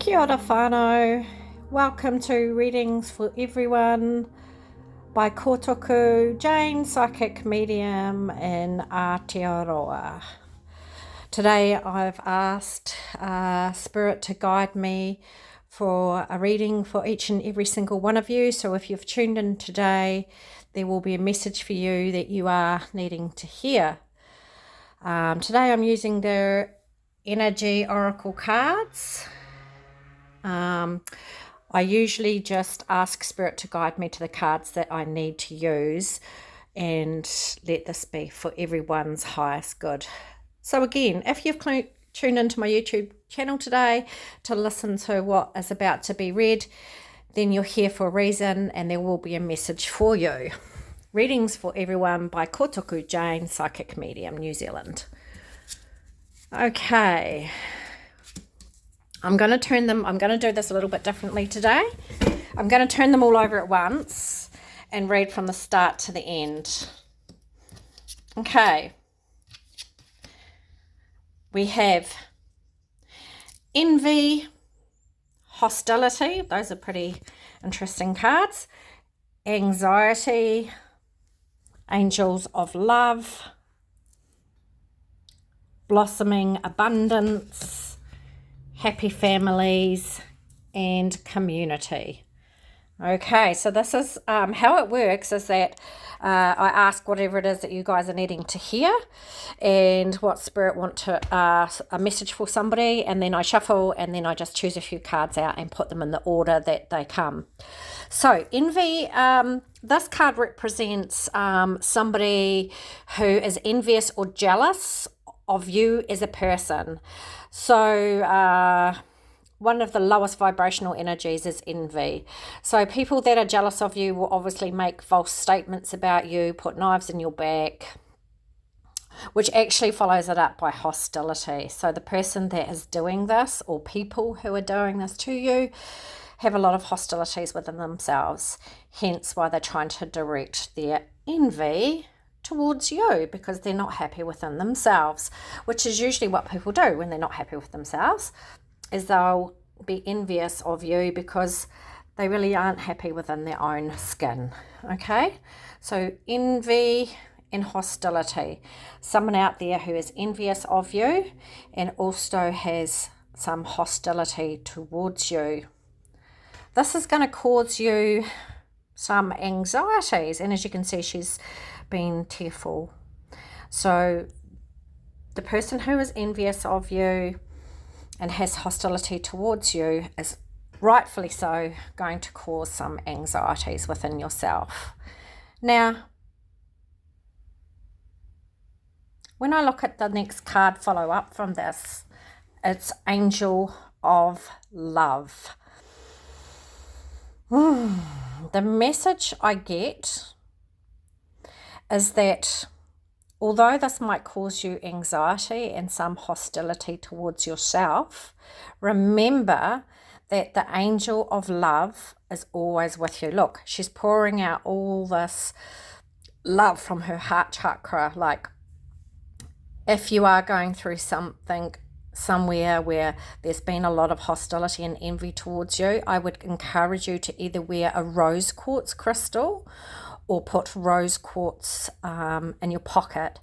Kia ora whānau. Welcome to Readings for Everyone by Kotoku, Jane, Psychic Medium in Aotearoa. Today I've asked Spirit to guide me for a reading for each and every single one of you. So if you've tuned in today, there will be a message for you that you are needing to hear. Today I'm using the Energy Oracle cards. I usually just ask Spirit to guide me to the cards that I need to use and let this be for everyone's highest good. So again, if you've tuned into my YouTube channel today to listen to what is about to be read, then you're here for a reason and there will be a message for you. Readings for Everyone by Kotoku, Jane, Psychic Medium, New Zealand. Okay. I'm going to do this a little bit differently today. I'm going to turn them all over at once and read from the start to the end. Okay. We have envy, hostility. Those are pretty interesting cards. Anxiety, angels of love, blossoming abundance, happy families, and community. Okay, so this is how it works is that I ask whatever it is that you guys are needing to hear and what Spirit want to, a message for somebody, and then I shuffle and then I just choose a few cards out and put them in the order that they come. So envy, this card represents somebody who is envious or jealous of you as a person. So one of the lowest vibrational energies is envy. So people that are jealous of you will obviously make false statements about you, put knives in your back, which actually follows it up by hostility. So the person that is doing this, or people who are doing this to you, have a lot of hostilities within themselves, hence why they're trying to direct their envy towards you, because they're not happy within themselves, which is usually what people do when they're not happy with themselves, is they'll be envious of you because they really aren't happy within their own skin. Okay, so envy and hostility, someone out there who is envious of you and also has some hostility towards you. This is going to cause you some anxieties, and as you can see, she's been tearful. So the person who is envious of you and has hostility towards you is rightfully so going to cause some anxieties within yourself. Now, when I look at the next card follow up from this, it's Angel of Love. The message I get is that although this might cause you anxiety and some hostility towards yourself, remember that the angel of love is always with you. Look, she's pouring out all this love from her heart chakra. Like, if you are going through something somewhere where there's been a lot of hostility and envy towards you, I would encourage you to either wear a rose quartz crystal or put rose quartz in your pocket,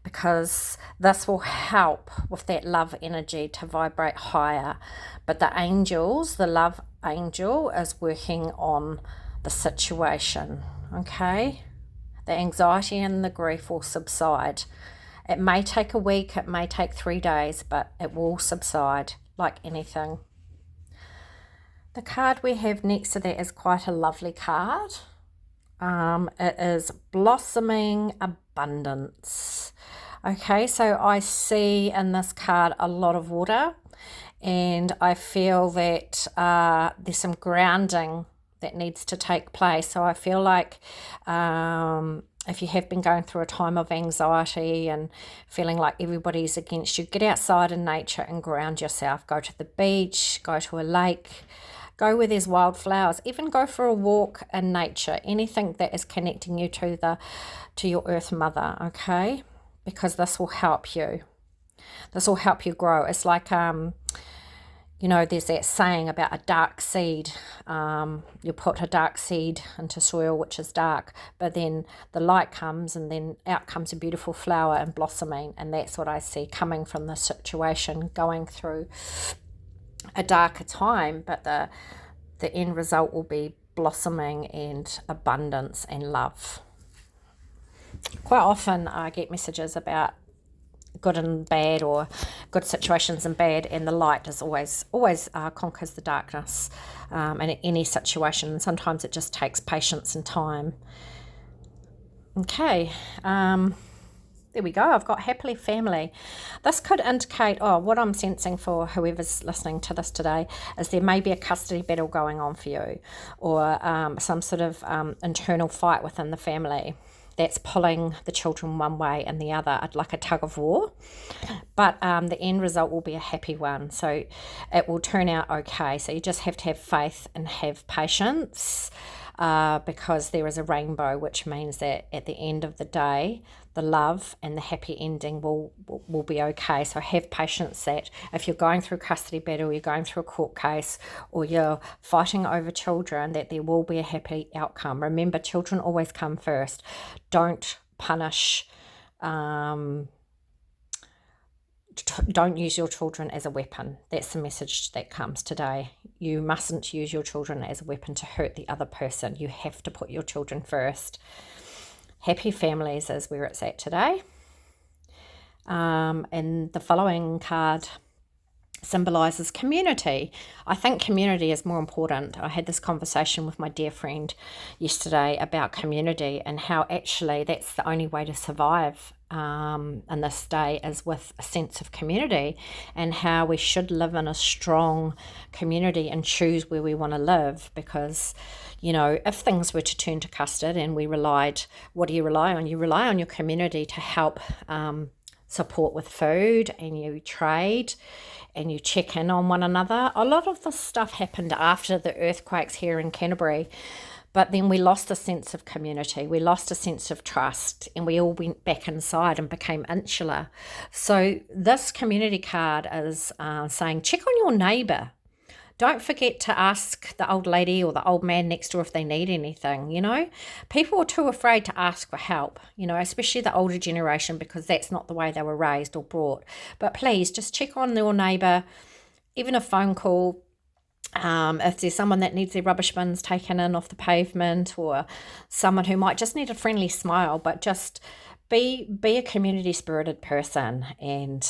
because this will help with that love energy to vibrate higher. But the angels, the love angel, is working on the situation, okay? The anxiety and the grief will subside. It may take a week, it may take 3 days, but it will subside like anything. The card we have next to that is quite a lovely card. It is Blossoming Abundance. Okay, so I see in this card a lot of water, and I feel that there's some grounding that needs to take place. So I feel like if you have been going through a time of anxiety and feeling like everybody's against you, get outside in nature and ground yourself. Go to the beach, go to a lake, go where there's wildflowers, even go for a walk in nature, anything that is connecting you to your earth mother, okay? Because this will help you. This will help you grow. It's like you know, there's that saying about a dark seed. You put a dark seed into soil which is dark, but then the light comes and then out comes a beautiful flower and blossoming. And that's what I see coming from this situation, going through a darker time, but the end result will be blossoming and abundance and love. Quite often I get messages about good and bad, or good situations and bad, and the light is always conquers the darkness in any situation. Sometimes it just takes patience and time. Okay, there we go. I've got happily family. This could indicate, what I'm sensing for whoever's listening to this today is there may be a custody battle going on for you, or some sort of internal fight within the family that's pulling the children one way and the other, like a tug of war. But the end result will be a happy one. So it will turn out okay. So you just have to have faith and have patience, because there is a rainbow, which means that at the end of the day, the love and the happy ending will be okay. So have patience that if you're going through custody battle, you're going through a court case, or you're fighting over children, that there will be a happy outcome. Remember, children always come first. Don't punish, don't use your children as a weapon. That's the message that comes today. You mustn't use your children as a weapon to hurt the other person. You have to put your children first. Happy families is where it's at today. And the following card symbolises community. I think community is more important. I had this conversation with my dear friend yesterday about community and how actually that's the only way to survive in this day is with a sense of community, and how we should live in a strong community and choose where we want to live. Because, you know, if things were to turn to custard and we relied, what do you rely on? You rely on your community to help support with food, and you trade and you check in on one another. A lot of this stuff happened after the earthquakes here in Canterbury, but then we lost a sense of community, we lost a sense of trust, and we all went back inside and became insular. So this community card is saying check on your neighbour. Don't forget to ask the old lady or the old man next door if they need anything, you know. People are too afraid to ask for help, you know, especially the older generation, because that's not the way they were raised or brought. But please just check on your neighbour, even a phone call. If there's someone that needs their rubbish bins taken in off the pavement, or someone who might just need a friendly smile, but just be a community spirited person and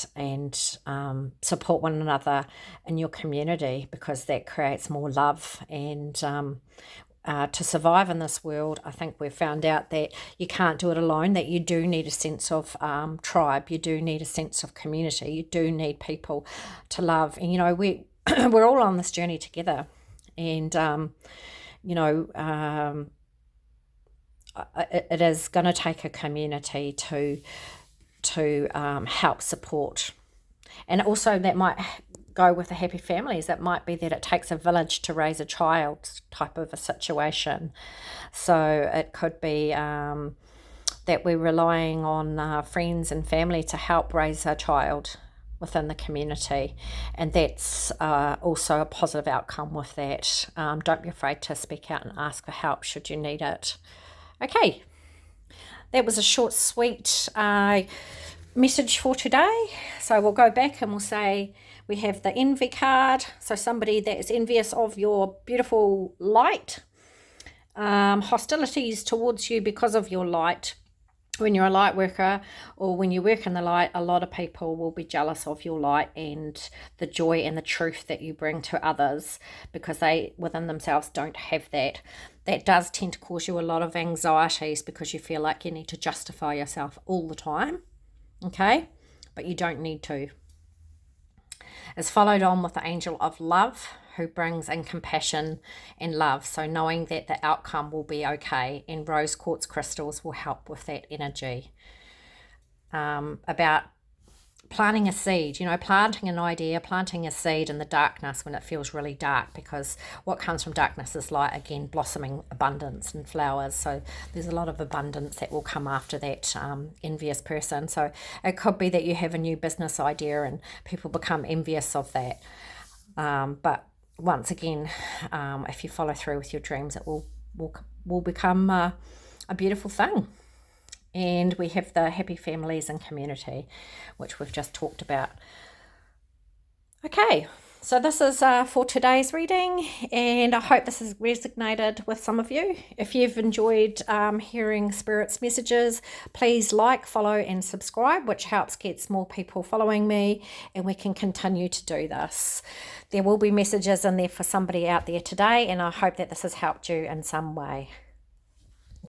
support one another in your community, because that creates more love. And to survive in this world, I think we've found out that you can't do it alone, that you do need a sense of tribe, you do need a sense of community, you do need people to love. And, you know, we're all on this journey together. And, it is going to take a community to help support. And also that might go with the happy families. It might be that it takes a village to raise a child type of a situation. So it could be that we're relying on friends and family to help raise a child within the community, and that's also a positive outcome with that. Don't be afraid to speak out and ask for help should you need it. Okay, that was a short, sweet message for today. So we'll go back and we'll say we have the envy card. So somebody that is envious of your beautiful light, hostilities towards you because of your light. When you're a light worker, or when you work in the light, a lot of people will be jealous of your light and the joy and the truth that you bring to others, because they within themselves don't have that. That does tend to cause you a lot of anxieties, because you feel like you need to justify yourself all the time, okay? But you don't need to. It's followed on with the angel of love, who brings in compassion and love. So knowing that the outcome will be okay, and rose quartz crystals will help with that energy. About planting a seed, planting an idea, planting a seed in the darkness when it feels really dark, because what comes from darkness is light, again, blossoming abundance and flowers. So there's a lot of abundance that will come after that envious person. So it could be that you have a new business idea and people become envious of that. But once again, if you follow through with your dreams, it will become a beautiful thing. And we have the happy families and community, which we've just talked about. Okay, so this is for today's reading, and I hope this has resonated with some of you. If you've enjoyed hearing Spirit's messages, please like, follow and subscribe, which helps get more people following me, and we can continue to do this. There will be messages in there for somebody out there today, and I hope that this has helped you in some way.